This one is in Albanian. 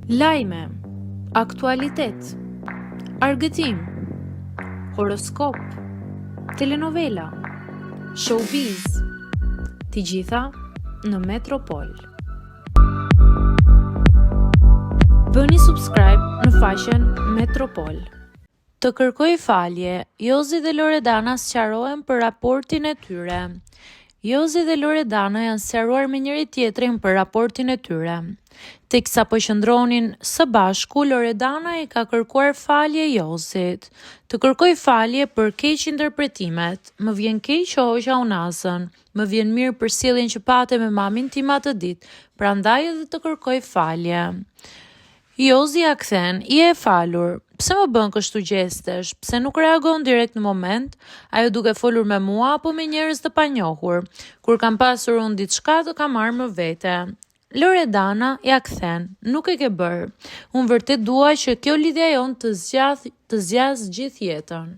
Lajme, aktualitet, argëtim, horoskop, telenovela, showbiz, të gjitha në Metropol. Bëni subscribe në faqen Metropol. Të kërkoj falje, Jozi dhe Loredana sqarohen për raportin e tyre. Jozi dhe Loredana janë sqaruar me njëri tjetrin për raportin e tyre. Teksa po qëndronin së bashku, Loredana i ka kërkuar falje Jozit. Të kërkoj falje për keq interpretimet. Më vjen keq që hoqa unazën. Më vjen mirë për sjelljen që pate me mamin tim atë ditë, prandaj edhe të kërkoj falje. Jozi ja kthen, i e falur. Pse më bën kështu gjestesh? Pse nuk reagon direkt në moment? Ajo duke folur me mua apo me njerëz të panjohur? Kur kam pasur unë diçka të kam marrë më vete. Loredana ja kthen, nuk e ke bërë. Unë vërtet dua që kjo lidhja jon të zgjasë gjithë jetën.